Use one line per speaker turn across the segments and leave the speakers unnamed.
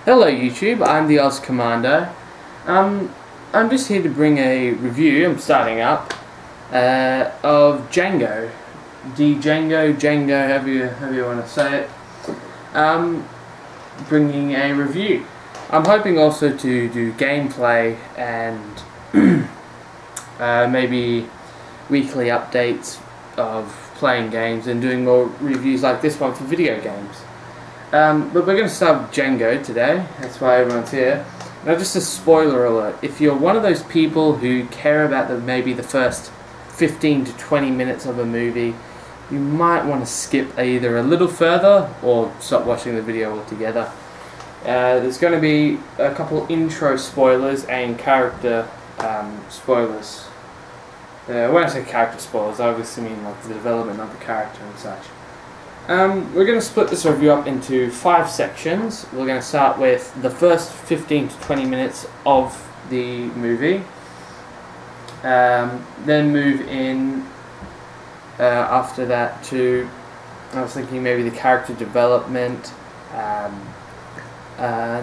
Hello YouTube, I'm the Oz Commando. I'm just here to bring a review, I'm starting up, of Django. Django, however you want to say it. Bringing a review. I'm hoping also to do gameplay and maybe weekly updates of playing games and doing more reviews like this one for video games. But we're going to start with Django today, that's why everyone's here. Now just a spoiler alert, if you're one of those people who care about maybe the first 15 to 20 minutes of a movie, you might want to skip either a little further or stop watching the video altogether. There's going to be a couple intro spoilers and character spoilers. When I say character spoilers, I obviously mean like the development of the character and such. We're going to split this review up into 5 sections. We're going to start with the first 15 to 20 minutes of the movie. Then move in after that to, I was thinking maybe the character development. And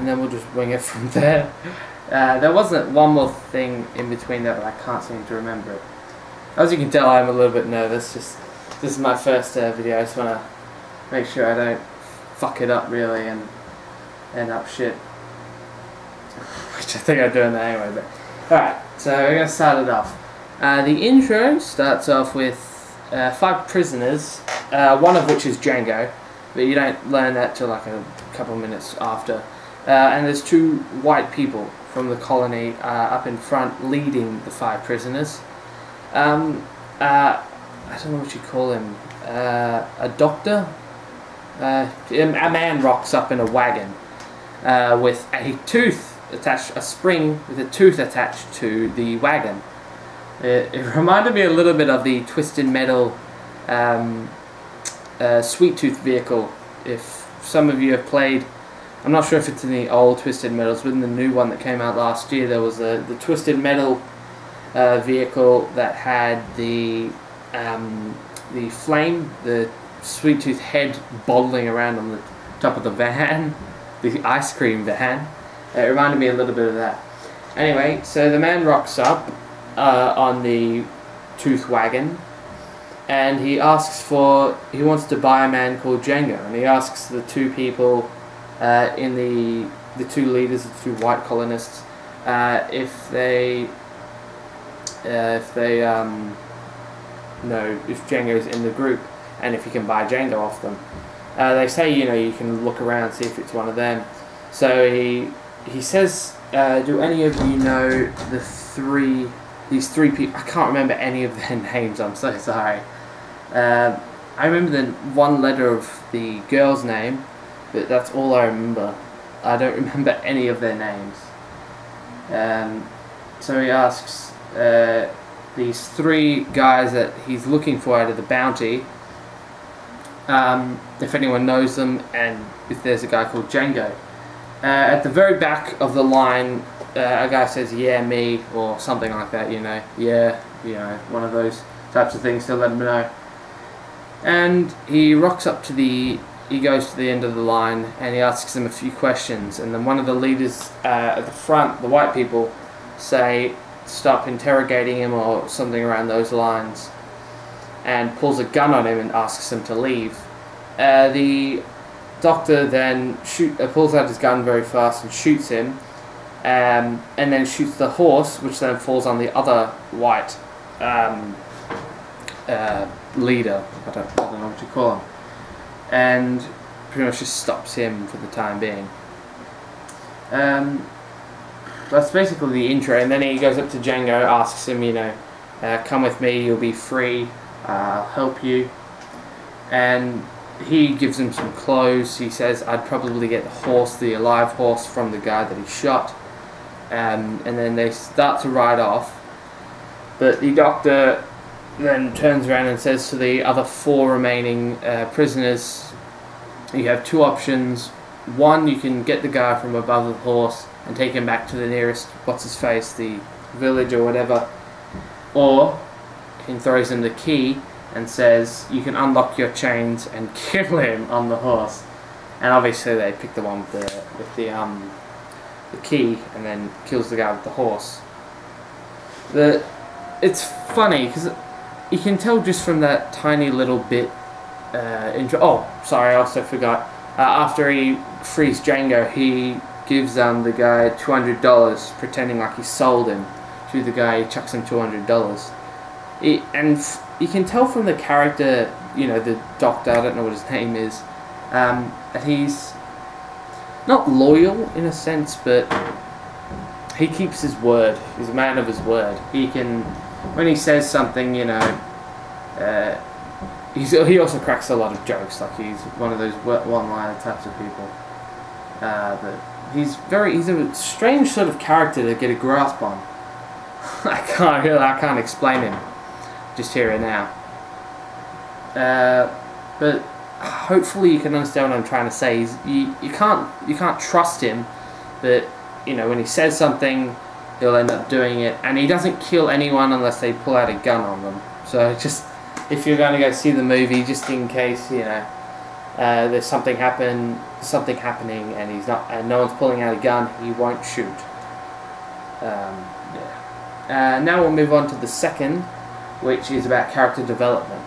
then we'll just wing it from there. There wasn't one more thing in between that, but I can't seem to remember it. As you can tell, I'm a little bit nervous. This is my first video. I just want to make sure I don't fuck it up really and end up shit. Which I think I'm doing that anyway. But alright, so we're going to start it off. The intro starts off with 5 prisoners, one of which is Django, but you don't learn that till like a couple minutes after. And there's 2 white people from the colony up in front leading the 5 prisoners. I don't know what you call him. A doctor? A man rocks up in a wagon with a tooth attached, a spring with a tooth attached to the wagon. It reminded me a little bit of the Twisted Metal Sweet Tooth vehicle. If some of you have played, I'm not sure if it's in the old Twisted Metals, but in the new one that came out last year, there was the Twisted Metal vehicle that had the flame, the Sweet Tooth head bottling around on the top of the van, the ice cream van. It reminded me a little bit of that. Anyway, so the man rocks up on the tooth wagon, and he wants to buy a man called Django, and he asks the 2 people in the 2 leaders, the 2 white colonists, if Django's in the group and if you can buy Django off them. They say, you can look around, see if it's one of them. So he says, do any of you know these 3 people? I can't remember any of their names, I'm so sorry. I remember the one letter of the girl's name, but that's all I remember. I don't remember any of their names. So he asks these 3 guys that he's looking for out of the bounty, if anyone knows them and if there's a guy called Django. At the very back of the line, a guy says, "Yeah, me," or something like that, yeah, one of those types of things to let him know. And he rocks up he goes to the end of the line and he asks them a few questions, and then one of the leaders at the front, the white people, say stop interrogating him or something around those lines, and pulls a gun on him and asks him to leave. The doctor then pulls out his gun very fast and shoots him, and then shoots the horse, which then falls on the other white leader. I don't know what you call him, and pretty much just stops him for the time being. That's basically the intro, and then he goes up to Django, asks him, come with me, you'll be free, I'll help you. And he gives him some clothes. He says, I'd probably get the alive horse from the guy that he shot. And then they start to ride off. But the doctor then turns around and says to the other 4 remaining prisoners, you have 2 options. One, you can get the guy from above the horse and take him back to the nearest, the village or whatever. Or, he throws him the key and says, you can unlock your chains and kill him on the horse. and obviously they pick the one with the key, and then kills the guy with the horse. It's funny because you can tell just from that tiny little bit intro. Oh, sorry, I also forgot. After he frees Django, he gives the guy $200, pretending like he sold him to the guy. He chucks him $200. And you can tell from the character, you know, the doctor, I don't know what his name is, that he's not loyal in a sense, but he keeps his word. He's a man of his word. He can, when he says something, you know, he also cracks a lot of jokes. Like he's one of those one-liner types of people. But he's a strange sort of character to get a grasp on. I can't explain him just here and now. But hopefully you can understand what I'm trying to say. You can't trust him, but you know, when he says something, he'll end up doing it, and he doesn't kill anyone unless they pull out a gun on them. So just, if you're going to go see the movie, just in case, you know, there's something happening, and no one's pulling out a gun, he won't shoot. Yeah. Now we'll move on to the second, which is about character development.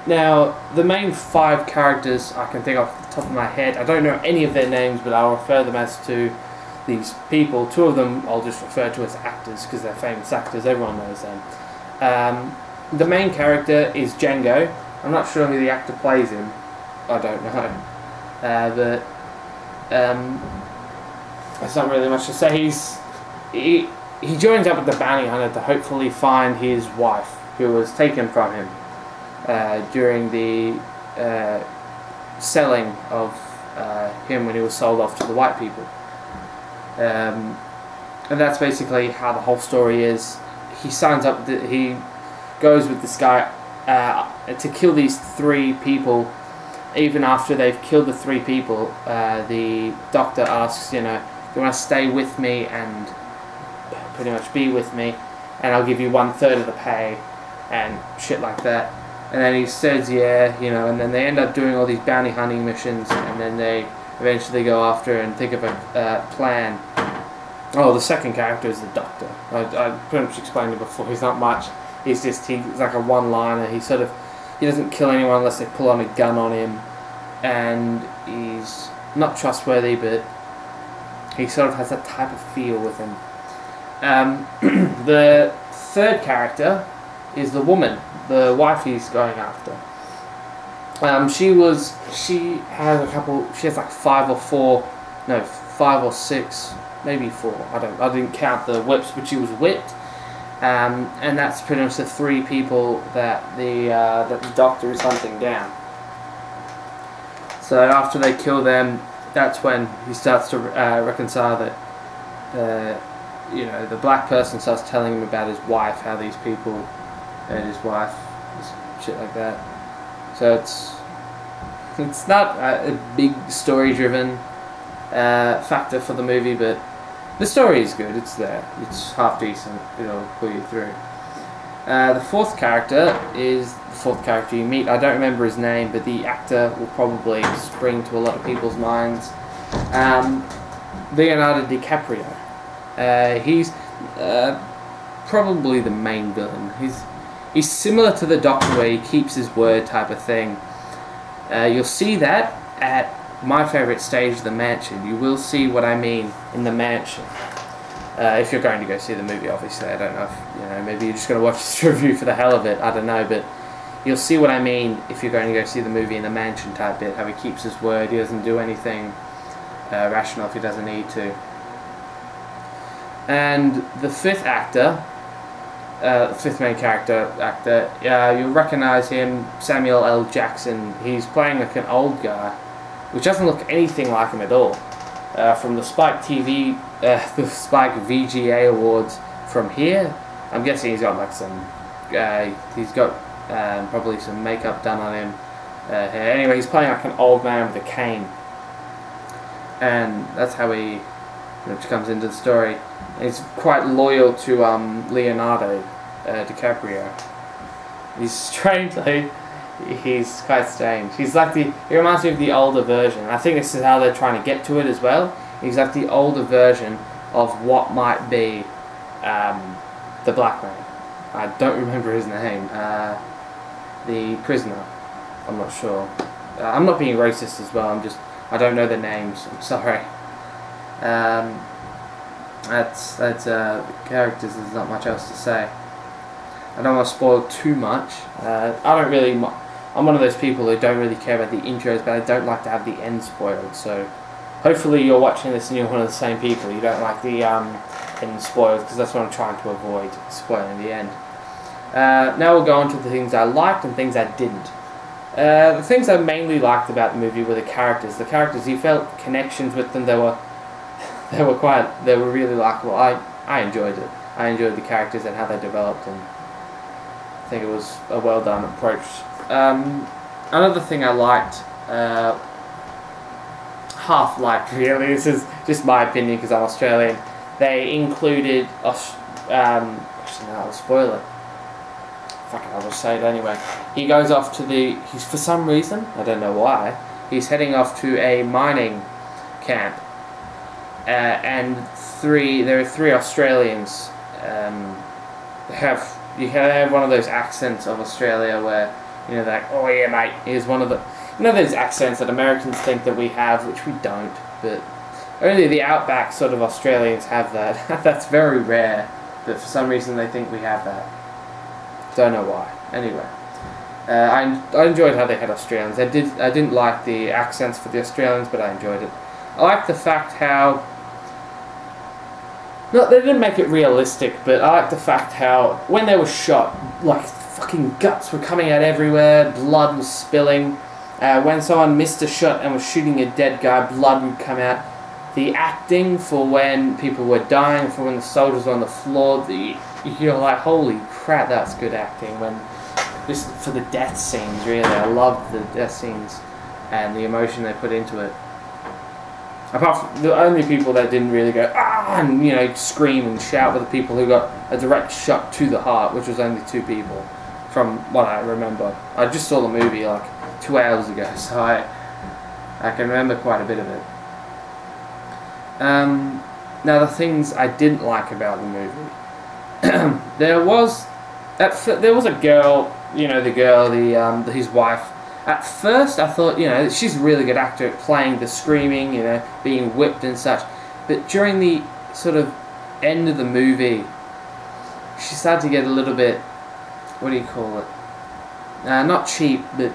Now, the main 5 characters I can think off the top of my head, I don't know any of their names, but I'll refer them as to these people. 2 of them I'll just refer to as actors, because they're famous actors, everyone knows them. The main character is Django. I'm not sure who the actor plays him. I don't know. But there's not really much to say. He joins up with the bounty hunter to hopefully find his wife, who was taken from him during the selling of him when he was sold off to the white people. And that's basically how the whole story is. He signs up, he goes with this guy to kill these 3 people. Even after they've killed the 3 people, the doctor asks, you know, do you want to stay with me and pretty much be with me, and I'll give you 1/3 of the pay and shit like that. And then he says yeah, you know, and then they end up doing all these bounty hunting missions, and then they eventually go after and think of a plan. Oh, the second character is the doctor. I pretty much explained it before. He's not much. He's like a one-liner. He doesn't kill anyone unless they pull on a gun on him, and he's not trustworthy, but he sort of has that type of feel with him. The third character is the woman, the wife he's going after. She has like 5 or 6, maybe 4. I didn't count the whips, but she was whipped. And that's pretty much the 3 people that the doctor is hunting down. So after they kill them, that's when he starts to reconcile that, you know, the black person starts telling him about his wife, how these people and his wife, shit like that. So it's not a big story-driven factor for the movie, but the story is good. It's there. It's half decent. It'll pull you through. The fourth character is the 4th character you meet. I don't remember his name, but the actor will probably spring to a lot of people's minds. Leonardo DiCaprio. He's probably the main villain. He's similar to the Doctor, where he keeps his word type of thing. You'll see that at my favourite stage, the mansion. You will see what I mean in the mansion. If you're going to go see the movie, obviously. I don't know if, you know, maybe you're just going to watch this review for the hell of it. I don't know, but you'll see what I mean if you're going to go see the movie in the mansion type bit. How he keeps his word. He doesn't do anything rational if he doesn't need to. And the 5th actor, the 5th main actor, you'll recognise him, Samuel L. Jackson. He's playing like an old guy, which doesn't look anything like him at all. From the Spike TV, the Spike VGA Awards from here, I'm guessing he's got like some, he's got probably some makeup done on him. Anyway, he's playing like an old man with a cane, and that's how he comes into the story. He's quite loyal to Leonardo DiCaprio. He's strangely, He's quite strange. He's like he reminds me of the older version. I think this is how they're trying to get to it as well. He's like the older version of what might be the black man. I don't remember his name. The prisoner. I'm not sure. I'm not being racist as well. I don't know the names. I'm sorry. That's the characters. There's not much else to say. I don't want to spoil too much. I'm one of those people who don't really care about the intros, but I don't like to have the end spoiled. So hopefully you're watching this and you're one of the same people. You don't like the end spoiled, because that's what I'm trying to avoid, spoiling the end. Now we'll go on to the things I liked and things I didn't. The things I mainly liked about the movie were the characters. The characters, you felt connections with them. They were really likable. I enjoyed it. I enjoyed the characters and how they developed, and I think it was a well done approach. Another thing I liked, half liked really, this is just my opinion because I'm Australian, they included, actually no, I'll spoil it. Fuck it, I'll just say it anyway. He goes off to he's for some reason, I don't know why, he's heading off to a mining camp. And there are three Australians. They have one of those accents of Australia where, you know, they're like, oh yeah mate, here's one of the, you know, those accents that Americans think that we have, which we don't, but only the outback sort of Australians have that. That's very rare, but for some reason they think we have that. Don't know why. Anyway, I enjoyed how they had Australians. I didn't like the accents for the Australians, but I enjoyed it. I like the fact how, no, they didn't make it realistic, but I like the fact how when they were shot, like fucking guts were coming out everywhere, blood was spilling. When someone missed a shot and was shooting a dead guy, blood would come out. The acting for when people were dying, for when the soldiers were on the floor, you're like, holy crap, that's good acting. For the death scenes, really, I loved the death scenes and the emotion they put into it. Apart from the only people that didn't really go ah and, you know, scream and shout were the people who got a direct shot to the heart, which was only 2 people, from what I remember. I just saw the movie like 2 hours ago, so I can remember quite a bit of it. Now the things I didn't like about the movie, there was a girl, you know, his wife. At first I thought, you know, she's a really good actor at playing the screaming, you know, being whipped and such. But during the sort of end of the movie, she started to get a little bit, what do you call it? Not cheap, but,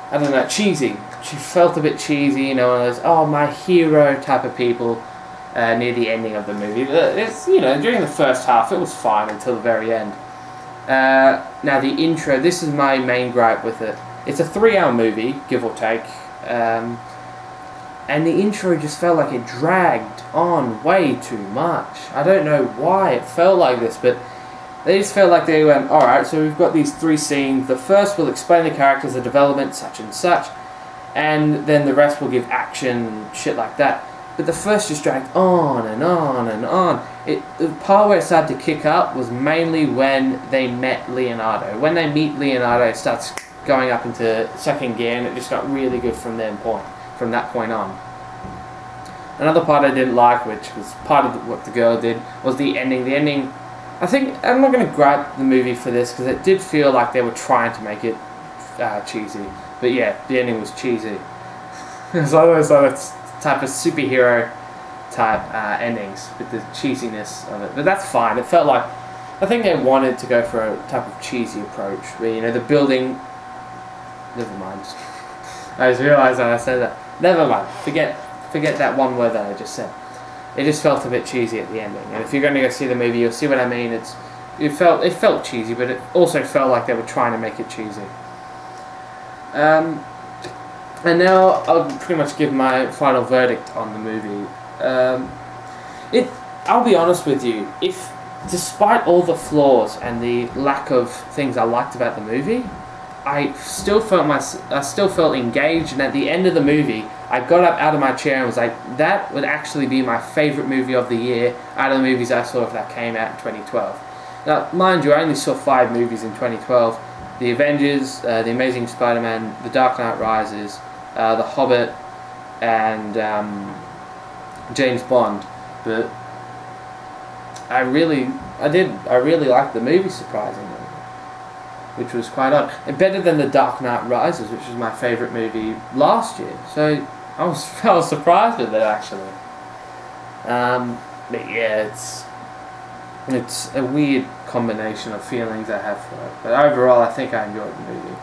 I don't know, cheesy. She felt a bit cheesy, you know, one of those, oh, my hero type of people near the ending of the movie. It's, you know, during the first half, it was fine until the very end. Now the intro, this is my main gripe with it. It's a 3-hour movie, give or take, and the intro just felt like it dragged on way too much. I don't know why it felt like this, but they just felt like they went, alright, so we've got these 3 scenes. The first will explain the characters, the development, such and such, and then the rest will give action, shit like that. But the first just dragged on and on and on. The part where it started to kick up was mainly when they met Leonardo. When they meet Leonardo, it starts going up into second gear, and it just got really good from that point on. Another part I didn't like, which was part of what the girl did, was the ending. The ending, I think, I'm not going to gripe the movie for this, because it did feel like they were trying to make it cheesy. But yeah, the ending was cheesy. It's always like type of superhero type endings with the cheesiness of it. But that's fine. It felt like, I think they wanted to go for a type of cheesy approach, where, you know, the building... Never mind. I just realised when I said that. Never mind. Forget that one word that I just said. It just felt a bit cheesy at the ending. And if you're going to go see the movie, you'll see what I mean. It felt cheesy, but it also felt like they were trying to make it cheesy. And now I'll pretty much give my final verdict on the movie. I'll be honest with you. Despite all the flaws and the lack of things I liked about the movie, I still felt engaged, and at the end of the movie, I got up out of my chair and was like, that would actually be my favourite movie of the year out of the movies I saw if that came out in 2012. Now, mind you, I only saw 5 movies in 2012, The Avengers, The Amazing Spider-Man, The Dark Knight Rises, The Hobbit, and James Bond. But I really liked the movie, surprisingly, which was quite odd. And better than The Dark Knight Rises, which was my favourite movie last year. So I was surprised with it, actually. But yeah, it's a weird combination of feelings I have for it. But overall, I think I enjoyed the movie.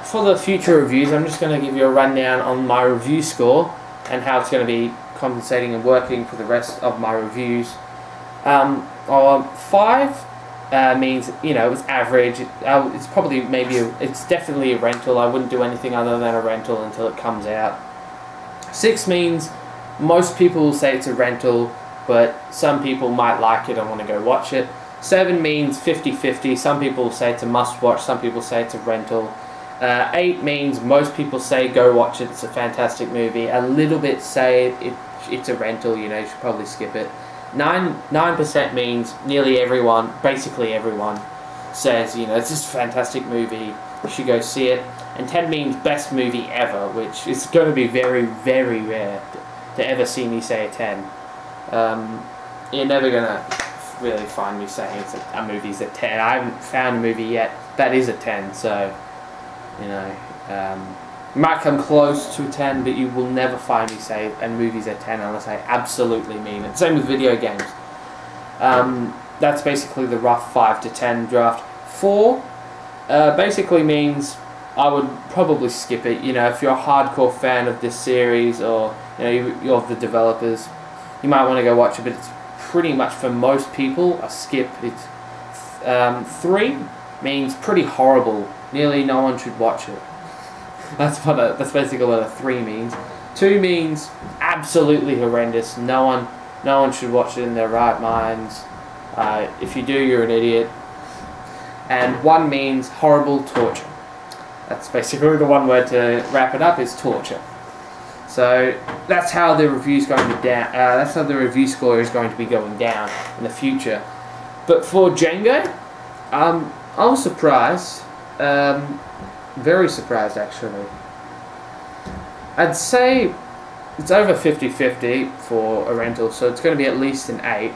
For the future reviews, I'm just going to give you a rundown on my review score and how it's going to be compensating and working for the rest of my reviews. 5 means, you know, it's average. It's probably it's definitely a rental. I wouldn't do anything other than a rental until it comes out. 6 means most people will say it's a rental, but some people might like it and want to go watch it. 7 means 50-50. Some people will say it's a must-watch. Some people say it's a rental. 8 means most people say go watch it. It's a fantastic movie. A little bit say it's a rental. You know, you should probably skip it. 9% means nearly everyone, basically everyone, says, you know, it's just a fantastic movie. You should go see it. And 10 means best movie ever, which is going to be very, very rare to ever see me say a 10. You're never going to really find me saying a movie's a 10. I haven't found a movie yet that is a 10, so, you know, you might come close to a 10, but you will never find me say a movie's a 10 unless I absolutely mean it. Same with video games. That's basically the rough 5 to 10 draft. 4 basically means I would probably skip it. You know, if you're a hardcore fan of this series, or you know, you're the developers, you might want to go watch it, but it's pretty much, for most people, a skip. It's 3 means pretty horrible. Nearly no one should watch it. That's basically what a 3 means. 2 means absolutely horrendous. No one should watch it in their right minds. If you do, you're an idiot. And 1 means horrible torture. That's basically the one word to wrap it up, is torture. So that's how the review's going to be down. That's how the review score is going to be going down in the future. But for Django, I was surprised. Very surprised, actually. I'd say it's over 50-50 for a rental, so it's going to be at least an 8.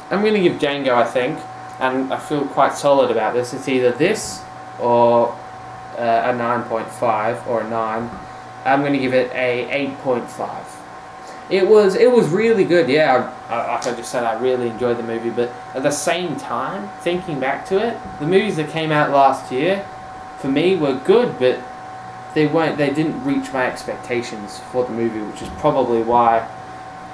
I'm going to give Django, I think, and I feel quite solid about this. It's either this or a 9.5 or a 9. I'm going to give it a 8.5. It was really good. Yeah, like I just said, I really enjoyed the movie, but at the same time, thinking back to it, the movies that came out last year, for me, were good, but they didn't reach my expectations for the movie, which is probably why.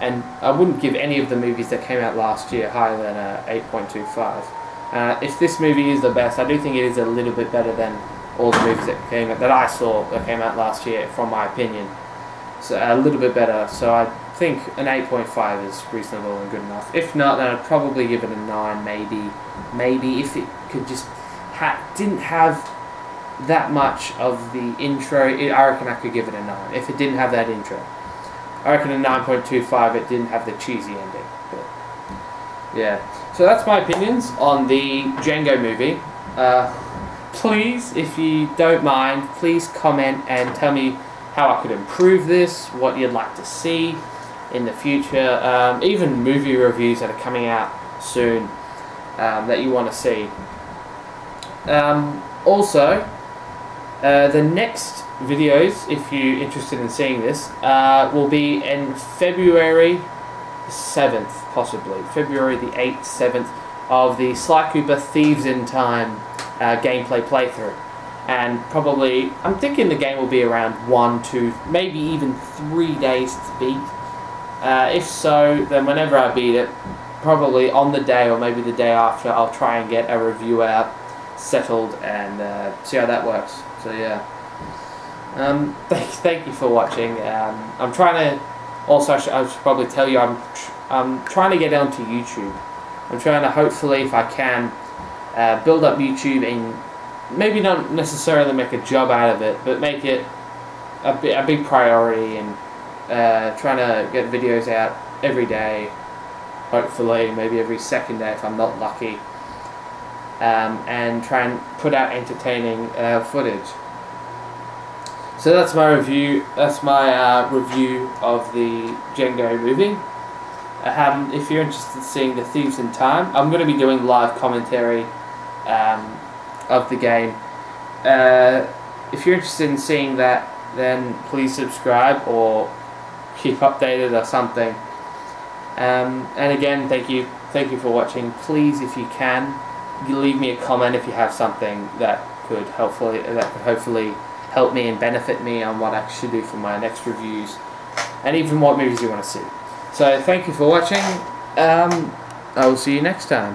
And I wouldn't give any of the movies that came out last year higher than a 8.25. If this movie is the best, I do think it is a little bit better than all the movies that I saw that came out last year, from my opinion. So a little bit better. So I think an 8.5 is reasonable and good enough. If not, then I'd probably give it a 9, maybe if it could just didn't have that much of the intro. I reckon I could give it a 9 if it didn't have that intro. I reckon a 9.25 it didn't have the cheesy ending. But yeah, so that's my opinions on the Django movie. Please, if you don't mind, please comment and tell me how I could improve this, what you'd like to see in the future, even movie reviews that are coming out soon that you want to see. Also, the next videos, if you're interested in seeing this, will be in February 7th, possibly. February the 8th, 7th, of the Sly Cooper Thieves in Time gameplay playthrough. And probably, I'm thinking the game will be around 1, 2, maybe even 3 days to beat. If so, then whenever I beat it, probably on the day or maybe the day after, I'll try and get a review out, settled, and see how that works. So yeah. Thank you for watching. I'm trying to, also I should probably tell you, I'm trying to get onto YouTube. I'm trying to, hopefully, if I can, build up YouTube and maybe not necessarily make a job out of it, but make it a big priority, and trying to get videos out every day, hopefully maybe every second day if I'm not lucky, and try and put out entertaining footage. So that's my review. That's my review of the Django movie. If you're interested in seeing The Thieves in Time, I'm going to be doing live commentary of the game. If you're interested in seeing that, then please subscribe or keep updated or something. And again, thank you for watching. Please, if you can, leave me a comment if you have something that could hopefully help me and benefit me on what I should do for my next reviews, and even what movies you want to see. So thank you for watching. I will see you next time.